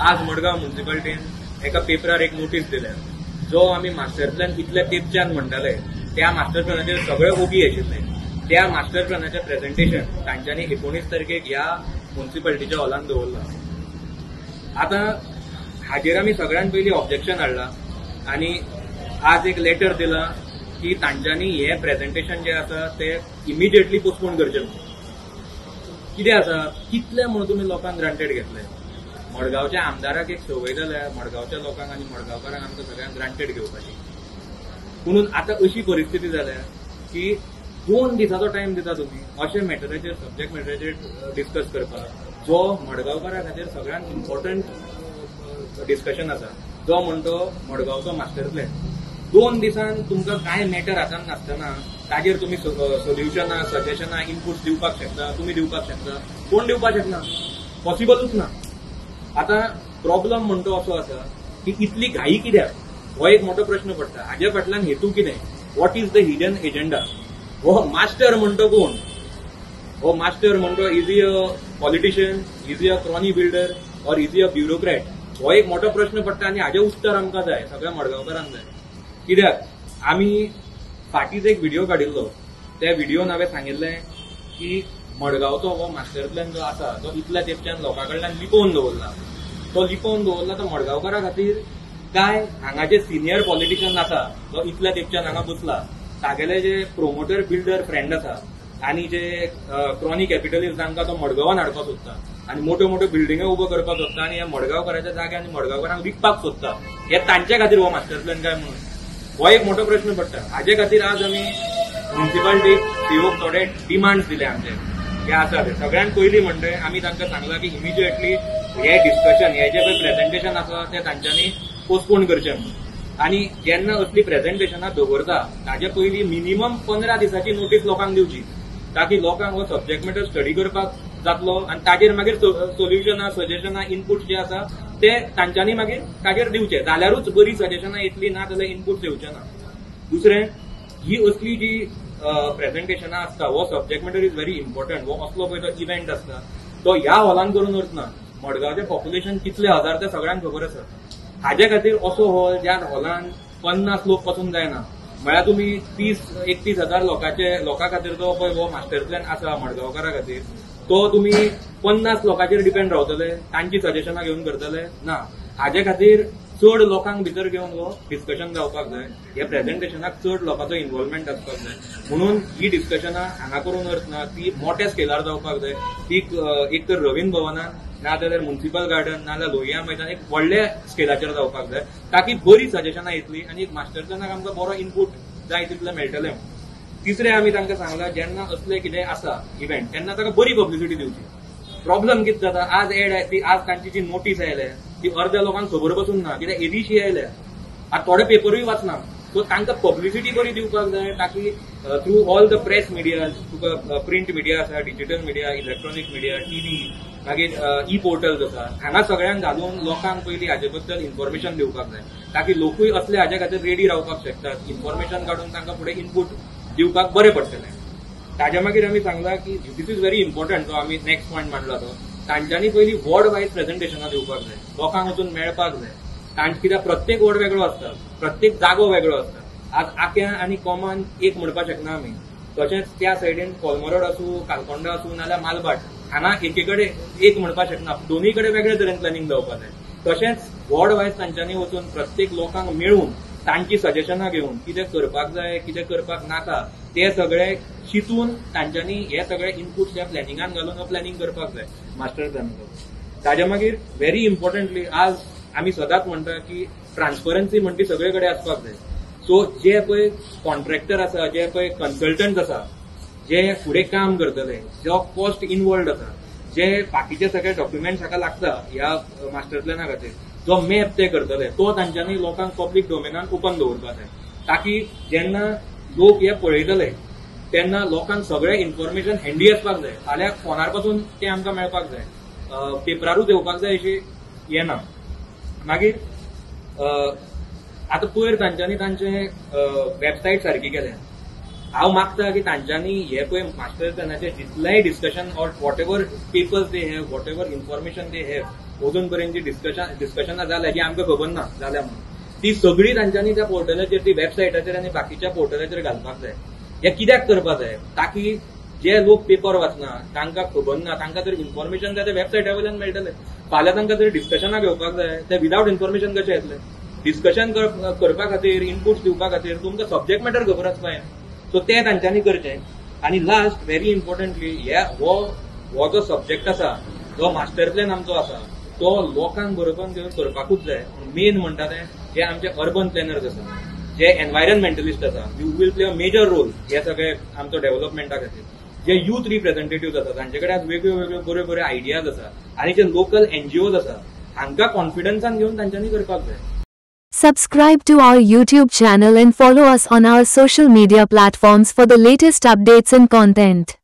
आज मडगांव म्युनिसिपालिटीन एका पेपरार एक नोटीस दिल्या जो आम्ही मास्टर प्लॅन इतल्या तेंपच्यान म्हणटाले त्या मास्टर प्लॅनाचेर सगळे ओगी आशिल्ले त्या मास्टर प्लॅनाचें प्रेझेंटेशन तांच्यांनी 19 तारखेक ह्या म्युनिसिपालिटीच्या हॉलांत दवरला। आता हाजेर आमी सगळ्यात पयलीं ऑब्जेक्शन हाडला आणि आज एक लेटर दिला की तांच्यांनी हे प्रेझेंटेशन जे आसा ते इमिजिएटली पोस्टपोन करचें। कितें आसा कितले म्हणून तुमी लोकांक ग्रांटेड घेतले। मडगांवच्या आमदाराक एक संवय जाल्या मडगांवच्या लोकांक आनी मडगांवकारांक आमकां सगळ्यांक ग्रांटेड घेवपाची, म्हणून आता अशी परिस्थिती जाल्या की 2 दिसाचो टायम दिता तुमी अशे मॅटराचेर सब्जेक्ट मॅटराचेर डिस्कस करपाक जो मडगांवकारा खातीर सगळ्यांत इम्पॉर्टंट डिस्कशन आसा जो म्हणतो मडगांवचो मास्टर प्लॅन। 2 दिसान तुमकां कांय मॅटर हातांत नासतना ताजेर तुमी सोल्युशनां सजेशनां इनपुट्स दिवपाक शकता, तुमी दिवपाक शकता, कोण दिवपाक शकना, पॉसिबलूच ना। आता प्रॉब्लम म्हणतो असो आसा की इतली घाई कित्याक हो एक मोठो प्रश्न पडटा। हाजे फाटल्यान हेतू कितें, what is the hidden agenda. हो मास्टर म्हणतो कोण, हो मास्टर म्हणतो is he a politician, is he a crony builder or is he a bureaucrat, हो एक मोठो प्रश्न पडटा आणि हाजे उत्तर आमकां जाय, सगळ्या मडगांवकारांक जाय। कित्याक आमी फाटींच एक व्हिडिओ काडिल्लो, त्या व्हिडिओन हांवें सांगिल्लें की मडगांवचो हो मास्टर प्लॅन जो आसा तो इतल्या तेंपच्यान लोकां कडल्यान लिपोवन दवरला। तो लिपोवन दवरला तो मडगांवकारा खातीर काय हांगाचे सिनियर पॉलिटिशियन आसा जो इतल्या तेंपच्यान हांगा बसला तागेले जे प्रोमोटर बिल्डर फ्रेंड आसा आनी जे क्रॉनी कॅपिटलिस्ट जांकां तो मडगांवान हाडपाक सोदता आनी मोठ्यो मोठ्यो बिल्डिंगो उबो करपाक सोदता आनी ह्या मडगांवकाराच्या जाग्यार आनी मडगांवकारांक विकपाक सोदता, हे तांचे खातीर हो मास्टर प्लॅन काय म्हणून हो एक मोठो प्रश्न पडटा। हाजे खातीर आज आमी म्युनिसिपालिटीक सीओक थोडे डिमांड्स दिले आमचे जे आसा ते। सगळ्यात पयलीं म्हणजे आमी तांकां सांगलां की इमिजिएटली हे डिस्कशन हे जे पळय प्रेझेंटेशन आसा ते तांच्यांनी पोस्टपोन करचें म्हणून, आनी जेन्ना असली प्रेझेंटेशनां दवरता ताजे पयलीं मिनिमम 15 दिसाची नोटीस लोकांक दिवची ताकी लोकांक हो सब्जेक्ट मॅटर स्टडी करपाक जातलो आनी ताजेर मागीर सोल्युशनां सजेशनां इनपुट्स जे आसा ते तांच्यांनी मागीर ताजेर दिवचे, जाल्यारूच बरी सजेशनां येतली, ना जाल्यार इनपुट्स येवचे ना। दुसरें, ही असली जी प्रेझेंटेशनां आसता हो subject matter is very important. हो असलो पळय तो इव्हेंट आसता तो ह्या हॉलान करून वचना। मडगांवचें पॉप्युलेशन कितले हजार ते सगळ्यांक खबर आसा। हाजे खातीर असो हॉल ज्या हॉलान 50 लोक पासून जायना, म्हळ्यार तुमी 30-31 हजार लोकां खातीर तो पळय हो मास्टर प्लॅन आसा मडगांवकारा खातीर तो तुमी 50 लोकांचेर डिपेंड रावतले, तांची सजेशनां घेवन करतले ना। हाजे खातीर चड लोकांक भितर घेवन हो डिस्कशन जावपाक जाय, हे प्रेझेंटेशनाक चड लोकांचो इन्वॉल्वमेंट आसपाक जाय। म्हणून ही डिस्कशनां हांगा करून वचना, ती मोठ्या स्केलार जावपाक जाय। ती एक तर रवींद्र भवनान ना जाल्यार म्युनिसिपल गार्डन ना जाल्यार लोहिया मैदान एक व्हडल्या स्केलाचेर जावपाक जाय ताकी बरी सजेशनां येतली आनी एक मास्टर प्लॅनाक आमकां बरो इनपूट जाय तितलें मेळटलें। तिसरें आमी तांकां सांगलां जेन्ना असलें कितें आसा इव्हेंट तेन्ना ताका बरी पब्लिसिटी दिवची। प्रॉब्लम कितें जाता, आज एड आज तांची जी नोटीस आयल्या ती अर्द्या लोकांक खबर पसून ना, कित्याक एदीशी आयल्या, आतां थोडे पेपरूय वाचना, सो तांकां पब्लिसिटी बरी दिवपाक जाय ताकी through all the press media, तुका प्रिंट मिडिया आसा, digital media, electronic media, TV, मागीर ई पोर्टल्स आसा, हांगा सगळ्यांक घालून लोकांक पयलीं हाजे बद्दल इन्फॉर्मेशन दिवपाक जाय ताकी लोकूय असले हाजे खातीर रेडी रावपाक शकतात, इन्फॉर्मेशन काडून तांकां फुडें इनपूट दिवपाक बरें पडटलें। ताज्या मागीर आमी सांगलां की दीस इज व्हेरी इम्पॉर्टंट, जो आमी नेक्स्ट पॉयंट मांडला तो तांच्यांनी पयलीं वॉर्ड वायज प्रेझेंटेशनां दिवपाक जाय, लोकांक वचून मेळपाक जाय। कित्याक प्रत्येक वॉर्ड वेगळो आसता, प्रत्येक जागो वेगळो आसता। आज आक्या आनी कॉमान एक म्हणपाक शकना आमी, तशेंच त्या सायडीन कोलमरोड आसूं, कालकोंडा आसूं नाल्यार मालबाट हांगा एके कडेन एक म्हणपाक शकना, दोनूय कडेन वेगळे तरेन प्लॅनिंग जावपाक जाय। तशेंच वॉर्ड वायज तांच्यांनी वचून प्रत्येक लोकांक मेळून तांची सजेशनां घेवन कितें करपाक जाय कितें करपाक नाका ते सगळे चिंतून तांच्यांनी हे सगळे इनपुट्स ह्या प्लॅनिंगान घालून हो प्लॅनिंग करपाक जाय मास्टर प्लॅनाचो। ताज्या मागीर व्हेरी इम्पॉर्टंटली आज आमी सदांच म्हणटा की ट्रान्सपरन्सी म्हणटा ती सगळे कडेन आसपाक जाय। सो जे पळय कॉन्ट्रॅक्टर आसा, जे पळय कन्सल्टंट आसा, जे फुडें काम करतले, जो कॉस्ट इनवॉल्ड आसा, जे बाकीचे सगळे डॉक्युमेंट्स हाका लागता ह्या मास्टर प्लॅना खातीर, जो मॅप ते करतले तो तांच्यांनी लोकांक पब्लीक डोमेनान ओपन दवरपाक जाय ताकी जेन्ना लोक हे पळयतले तेन्ना लोकांक सगळे इन्फॉर्मेशन हँडी आसपाक जाय, फाल्यां फोनार पासून ते आमकां मेळपाक जाय, पेपरारूच येवपाक जाय अशी हें ना। मागीर आतां पयर तांच्यांनी तांचे वेबसायट सारकी केल्या, हांव मागता की तांच्यांनी हे पळय मास्टर प्लॅनाचे जितलेंय discussion or whatever papers they have, whatever information they have, अजून पर्यंत जी डिस्कशनां जाल्या जी आमकां खबर ना जाल्या म्हणून ती सगळी तांच्यांनी त्या पोर्टलाचेर ती वेबसायटाचेर आनी बाकीच्या पोर्टलाचेर घालपाक जाय. हे कित्याक करपाक जाय ताकी जे लोक पेपर वाचना तांकां खबर ना तांकां तर इन्फॉर्मेशन जाय ते वेबसायटा वयल्यान मेळटलें. फाल्यां तांकां जर डिस्कशनां घेवपाक जाय ते विदावट इन्फॉर्मेशन कशें येतलें. डिस्कशन करपा खातीर इनपुट्स दिवपा खातीर तुमकां सब्जेक्ट मॅटर खबर आसपाक जाय. सो ते तांच्यांनी करचें. आनी लास्ट व्हेरी इम्पॉर्टंटली हो जो सब्जेक्ट आसा जो मास्टर प्लॅन आमचो आसा तो लोकांक बरोबर घेवन करपाकूच जाय. मेन म्हणटा ते जे आमचे अर्बन प्लॅनर्स आसा जे एनवायरमेंटलिस्ट आसा you will play a major role हे सगळे आमचो डेव्हलपमेंटा खातीर. जे यूथ रिप्रेझेंटेटिव्ह आसा तांचे कडेन आज वेगळ्यो वेगळ्यो बऱ्यो बऱ्यो आयडियाज आसा आनी जे लोकल एनजीओज आसा हांकां कॉन्फिडन्सान घेवन तांच्यांनी करपाक जाय. Subscribe to our YouTube channel and follow us on our social media platforms for the latest updates and content.